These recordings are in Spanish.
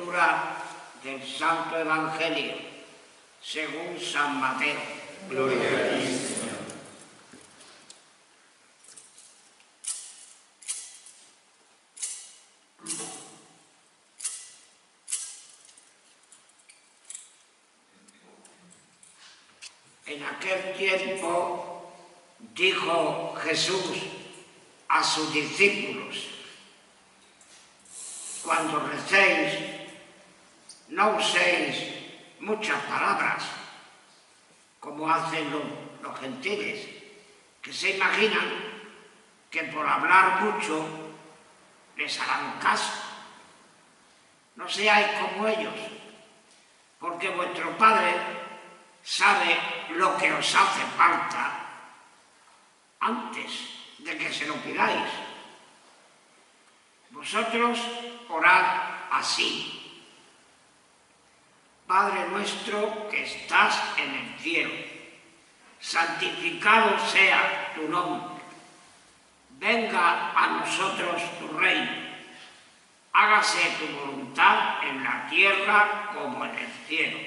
Lectura del Santo Evangelio según San Mateo. Gloria a ti, Señor. En aquel tiempo dijo Jesús a sus discípulos: cuando recéis, no uséis muchas palabras, como hacen los gentiles, que se imaginan que por hablar mucho les harán caso. No seáis como ellos, porque vuestro Padre sabe lo que os hace falta antes de que se lo pidáis. Vosotros orad así: Padre nuestro que estás en el cielo, santificado sea tu nombre. Venga a nosotros tu reino. Hágase tu voluntad en la tierra como en el cielo.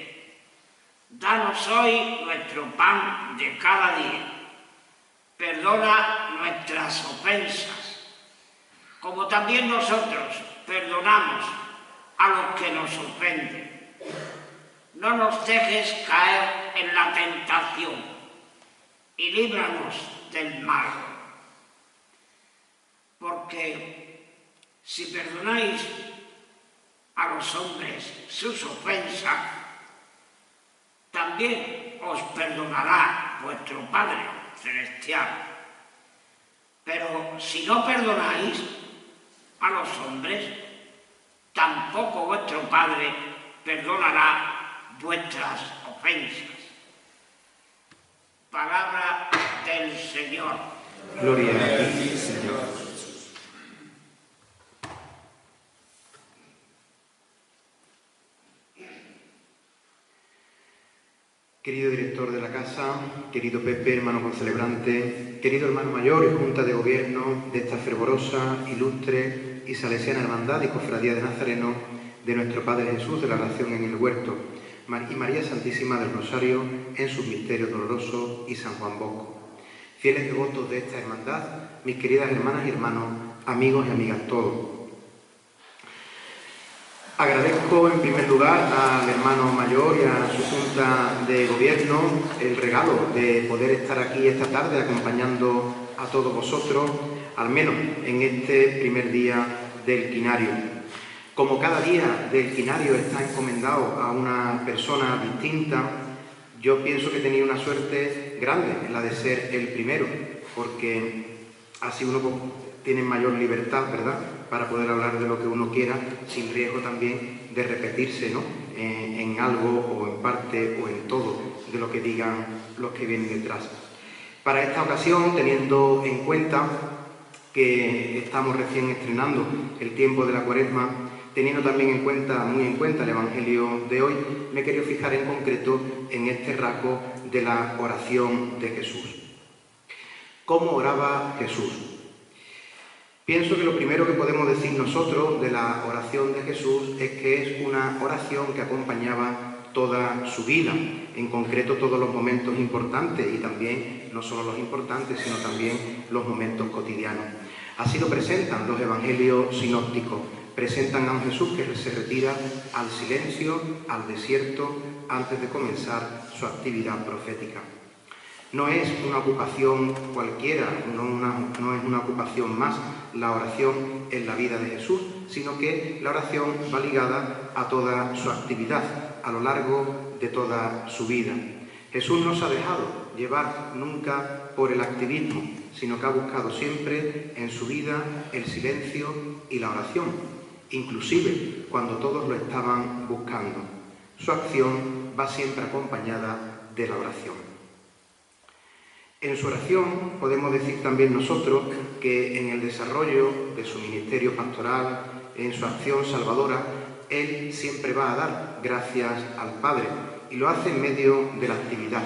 Danos hoy nuestro pan de cada día. Perdona nuestras ofensas, como también nosotros perdonamos a los que nos ofenden. No nos dejes caer en la tentación y líbranos del mal. Porque si perdonáis a los hombres sus ofensas, también os perdonará vuestro Padre Celestial. Pero si no perdonáis a los hombres, tampoco vuestro Padre perdonará vuestras ofensas. Palabra del Señor. Gloria a ti, Señor. Querido director de la casa, querido Pepe, hermano concelebrante, querido hermano mayor y junta de gobierno de esta fervorosa, ilustre y salesiana hermandad y cofradía de Nazareno de nuestro Padre Jesús de la Oración en el Huerto, y María Santísima del Rosario en sus misterios dolorosos y San Juan Bosco. Fieles devotos de esta hermandad, mis queridas hermanas y hermanos, amigos y amigas todos. Agradezco en primer lugar al hermano mayor y a su junta de gobierno el regalo de poder estar aquí esta tarde acompañando a todos vosotros, al menos en este primer día del quinario. Como cada día del quinario está encomendado a una persona distinta, yo pienso que he tenido una suerte grande en la de ser el primero, porque así uno tiene mayor libertad, ¿verdad?, para poder hablar de lo que uno quiera, sin riesgo también de repetirse, ¿no?, en algo o en parte o en todo de lo que digan los que vienen detrás. Para esta ocasión, teniendo en cuenta que estamos recién estrenando el tiempo de la Cuaresma, teniendo también muy en cuenta el Evangelio de hoy, me he querido fijar en concreto en este rasgo de la oración de Jesús. ¿Cómo oraba Jesús? Pienso que lo primero que podemos decir nosotros de la oración de Jesús es que es una oración que acompañaba toda su vida, en concreto todos los momentos importantes y también no solo los importantes, sino también los momentos cotidianos. Así lo presentan los evangelios sinópticos. Presentan a un Jesús que se retira al silencio, al desierto, antes de comenzar su actividad profética. No es una ocupación cualquiera, no es una ocupación más la oración en la vida de Jesús, sino que la oración va ligada a toda su actividad, a lo largo de toda su vida. Jesús no se ha dejado llevar nunca por el activismo, sino que ha buscado siempre en su vida el silencio y la oración, inclusive cuando todos lo estaban buscando. Su acción va siempre acompañada de la oración. En su oración podemos decir también nosotros que en el desarrollo de su ministerio pastoral, en su acción salvadora, Él siempre va a dar gracias al Padre y lo hace en medio de la actividad,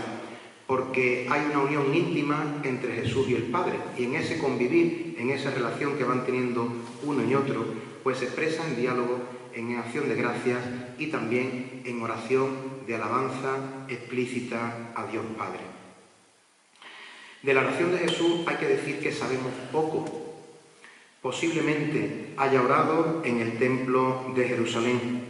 porque hay una unión íntima entre Jesús y el Padre y en ese convivir, en esa relación que van teniendo uno y otro, pues se expresa en diálogo en acción de gracias y también en oración de alabanza explícita a Dios Padre. De la oración de Jesús hay que decir que sabemos poco. Posiblemente haya orado en el templo de Jerusalén.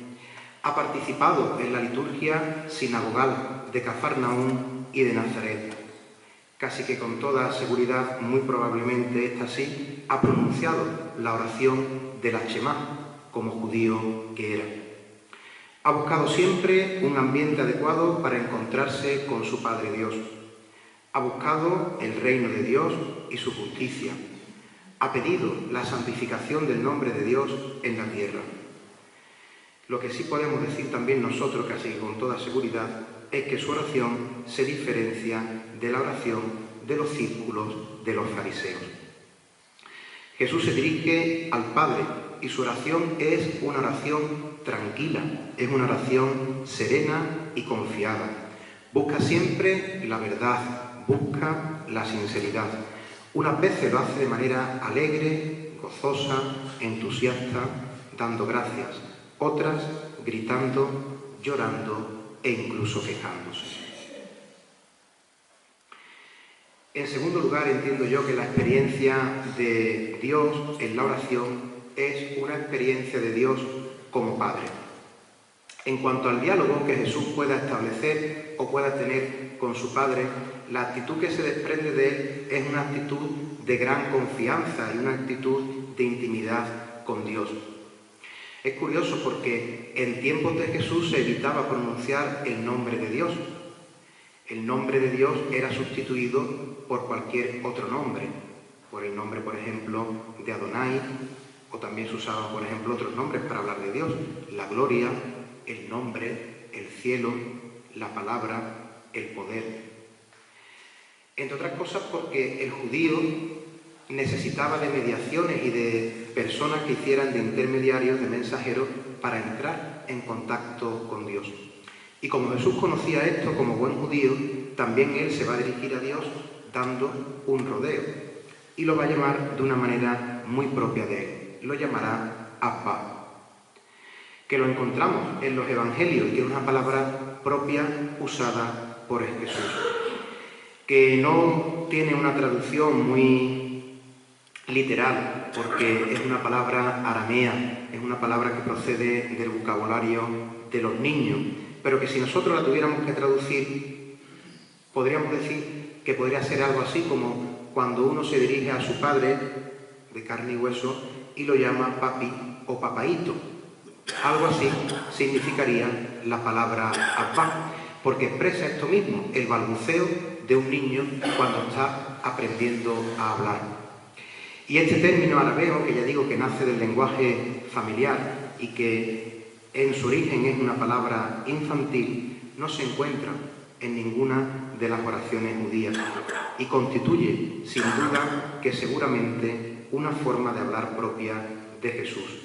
Ha participado en la liturgia sinagogal de Cafarnaúm y de Nazaret. Casi que con toda seguridad, muy probablemente esta sí, ha pronunciado la oración de la Shema, como judío que era. Ha buscado siempre un ambiente adecuado para encontrarse con su Padre Dios. Ha buscado el reino de Dios y su justicia. Ha pedido la santificación del nombre de Dios en la tierra. Lo que sí podemos decir también nosotros, casi con toda seguridad, es que su oración se diferencia de la oración de los círculos de los fariseos. Jesús se dirige al Padre y su oración es una oración tranquila, es una oración serena y confiada. Busca siempre la verdad, busca la sinceridad. Unas veces lo hace de manera alegre, gozosa, entusiasta, dando gracias. Otras gritando, llorando e incluso quejándose. En segundo lugar, entiendo yo que la experiencia de Dios en la oración es una experiencia de Dios como Padre. En cuanto al diálogo que Jesús pueda establecer o pueda tener con su Padre, la actitud que se desprende de él es una actitud de gran confianza y una actitud de intimidad con Dios. Es curioso porque en tiempos de Jesús se evitaba pronunciar el nombre de Dios. El nombre de Dios era sustituido por cualquier otro nombre, por el nombre, por ejemplo, de Adonai, o también se usaban, por ejemplo, otros nombres para hablar de Dios: la gloria, el nombre, el cielo, la palabra, el poder. Entre otras cosas porque el judío necesitaba de mediaciones y de personas que hicieran de intermediarios, de mensajeros, para entrar en contacto con Dios. Y como Jesús conocía esto como buen judío, también él se va a dirigir a Dios dando un rodeo. Y lo va a llamar de una manera muy propia de él. Lo llamará Abba, que lo encontramos en los evangelios y que es una palabra propia usada por Jesús, que no tiene una traducción muy literal, porque es una palabra aramea, es una palabra que procede del vocabulario de los niños, pero que si nosotros la tuviéramos que traducir, podríamos decir que podría ser algo así como cuando uno se dirige a su padre de carne y hueso y lo llama papi o papaíto. Algo así significaría la palabra Abba, porque expresa esto mismo, el balbuceo de un niño cuando está aprendiendo a hablar. Y este término arameo, que ya digo que nace del lenguaje familiar y que en su origen es una palabra infantil, no se encuentra en ninguna de las oraciones judías y constituye, sin duda, que seguramente una forma de hablar propia de Jesús.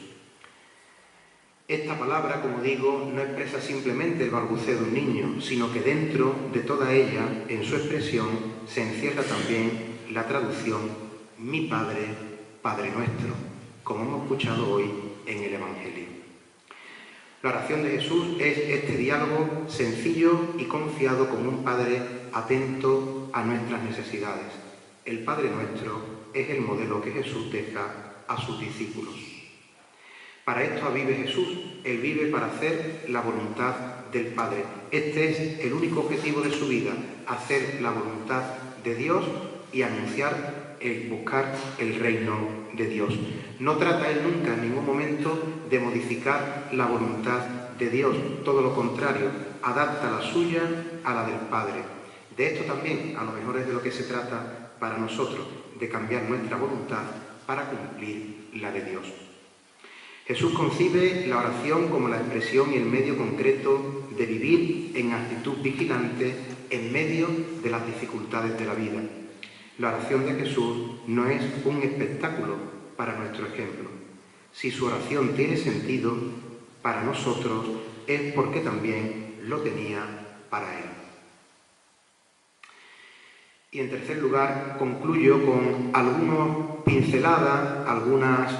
Esta palabra, como digo, no expresa simplemente el balbuceo de un niño, sino que dentro de toda ella, en su expresión, se encierra también la traducción mi Padre, Padre nuestro, como hemos escuchado hoy en el Evangelio. La oración de Jesús es este diálogo sencillo y confiado con un Padre atento a nuestras necesidades. El Padre nuestro es el modelo que Jesús deja a sus discípulos. Para esto vive Jesús. Él vive para hacer la voluntad del Padre. Este es el único objetivo de su vida, hacer la voluntad de Dios y anunciar buscar el reino de Dios. No trata él nunca en ningún momento de modificar la voluntad de Dios, todo lo contrario, adapta la suya a la del Padre. De esto también a lo mejor es de lo que se trata para nosotros, de cambiar nuestra voluntad para cumplir la de Dios. Jesús concibe la oración como la expresión y el medio concreto de vivir en actitud vigilante en medio de las dificultades de la vida. La oración de Jesús no es un espectáculo para nuestro ejemplo. Si su oración tiene sentido para nosotros, es porque también lo tenía para él. Y en tercer lugar, concluyo con algunas pinceladas, algunas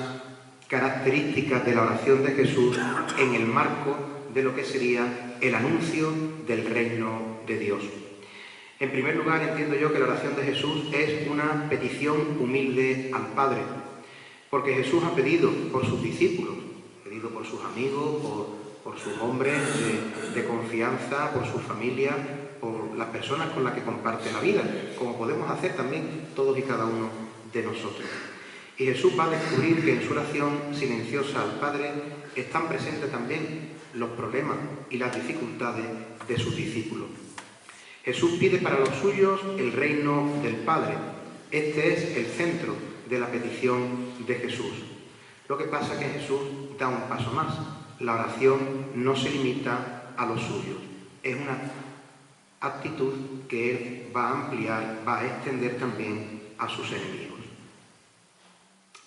características de la oración de Jesús en el marco de lo que sería el anuncio del reino de Dios. En primer lugar, entiendo yo que la oración de Jesús es una petición humilde al Padre, porque Jesús ha pedido por sus discípulos, ha pedido por sus amigos, por sus hombres de confianza, por su familia, por las personas con las que comparte la vida, como podemos hacer también todos y cada uno de nosotros. Y Jesús va a descubrir que en su oración silenciosa al Padre están presentes también los problemas y las dificultades de sus discípulos. Jesús pide para los suyos el reino del Padre. Este es el centro de la petición de Jesús. Lo que pasa es que Jesús da un paso más. La oración no se limita a los suyos. Es una actitud que Él va a ampliar, va a extender también a sus enemigos.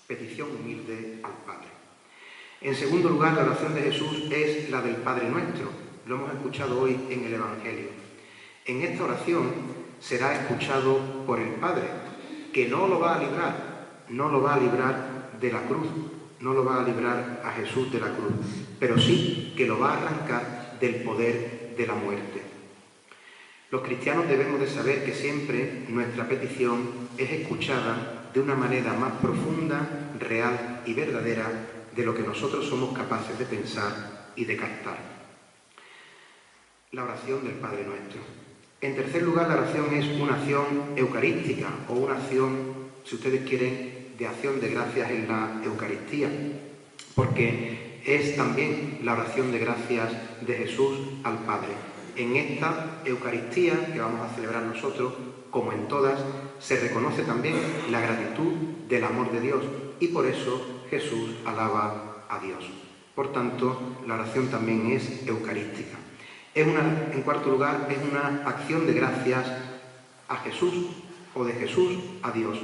Petición humilde al Padre. En segundo lugar, la oración de Jesús es la del Padre Nuestro. Lo hemos escuchado hoy en el Evangelio. En esta oración será escuchado por el Padre, que no lo va a librar de la cruz, no lo va a librar a Jesús de la cruz, pero sí que lo va a arrancar del poder de la muerte. Los cristianos debemos de saber que siempre nuestra petición es escuchada de una manera más profunda, real y verdadera de lo que nosotros somos capaces de pensar y de captar. La oración del Padre Nuestro. En tercer lugar, la oración es una acción eucarística o una acción, si ustedes quieren, de acción de gracias en la Eucaristía, porque es también la oración de gracias de Jesús al Padre. En esta Eucaristía que vamos a celebrar nosotros, como en todas, se reconoce también la gratitud del amor de Dios y por eso Jesús alaba a Dios. Por tanto, la oración también es eucarística. En cuarto lugar, es una acción de gracias a Jesús o de Jesús a Dios.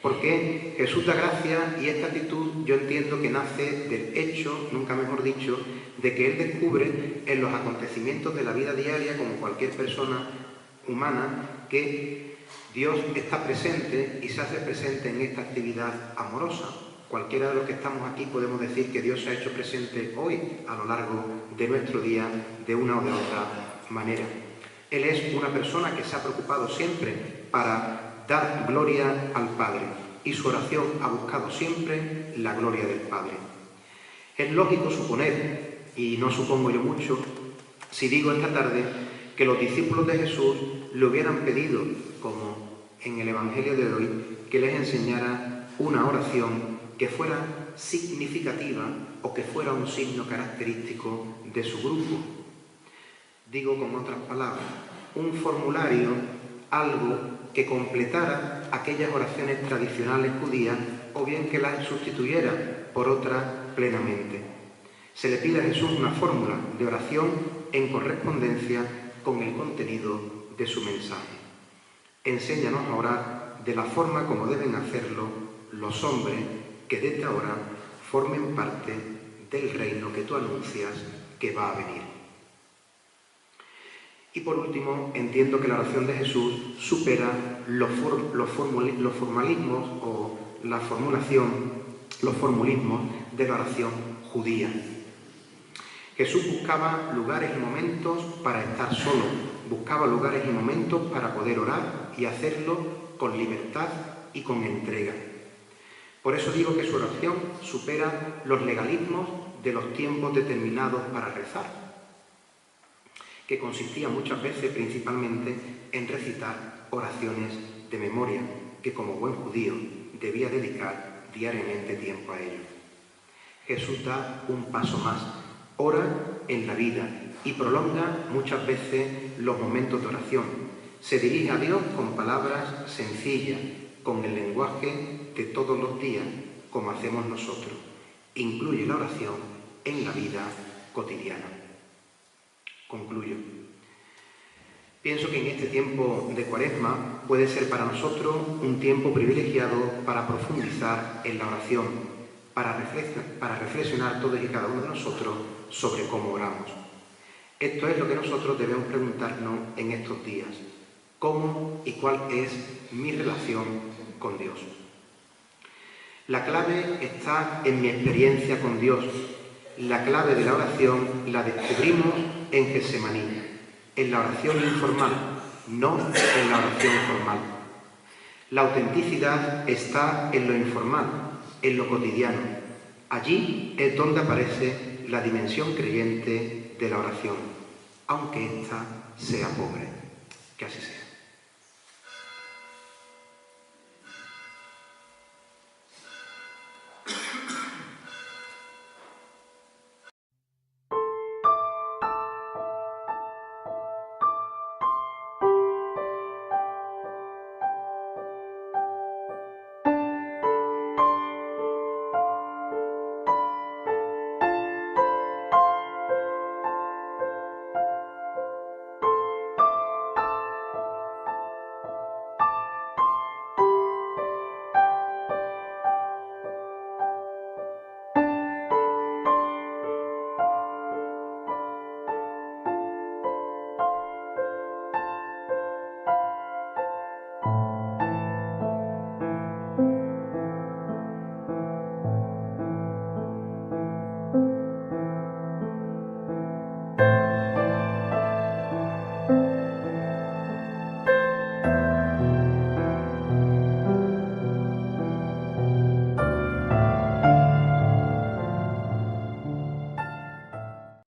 Porque Jesús da gracia y esta actitud yo entiendo que nace del hecho, nunca mejor dicho, de que Él descubre en los acontecimientos de la vida diaria, como cualquier persona humana, que Dios está presente y se hace presente en esta actividad amorosa. Cualquiera de los que estamos aquí podemos decir que Dios se ha hecho presente hoy a lo largo de nuestro día de una o de otra manera. Él es una persona que se ha preocupado siempre para dar gloria al Padre y su oración ha buscado siempre la gloria del Padre. Es lógico suponer, y no supongo yo mucho, si digo esta tarde que los discípulos de Jesús le hubieran pedido, como en el Evangelio de hoy, que les enseñara una oración que fuera significativa o que fuera un signo característico de su grupo. Digo con otras palabras, un formulario, algo que completara aquellas oraciones tradicionales judías o bien que las sustituyera por otras plenamente. Se le pide a Jesús una fórmula de oración en correspondencia con el contenido de su mensaje. Enséñanos a orar de la forma como deben hacerlo los hombres que desde ahora formen parte del reino que tú anuncias que va a venir. Y por último, entiendo que la oración de Jesús supera los formalismos o la formulación, los formulismos de la oración judía. Jesús buscaba lugares y momentos para estar solo, buscaba lugares y momentos para poder orar y hacerlo con libertad y con entrega. Por eso digo que su oración supera los legalismos de los tiempos determinados para rezar, que consistía muchas veces principalmente en recitar oraciones de memoria, que como buen judío debía dedicar diariamente tiempo a ello. Jesús da un paso más, ora en la vida y prolonga muchas veces los momentos de oración. Se dirige a Dios con palabras sencillas, con el lenguaje de todos los días, como hacemos nosotros. Incluye la oración en la vida cotidiana. Concluyo. Pienso que en este tiempo de Cuaresma puede ser para nosotros un tiempo privilegiado para profundizar en la oración, para reflexionar todos y cada uno de nosotros sobre cómo oramos. Esto es lo que nosotros debemos preguntarnos en estos días. ¿Cómo y cuál es mi relación con Dios? La clave está en mi experiencia con Dios. La clave de la oración la descubrimos en Getsemaní, en la oración informal, no en la oración formal. La autenticidad está en lo informal, en lo cotidiano. Allí es donde aparece la dimensión creyente de la oración, aunque ésta sea pobre. Que así sea.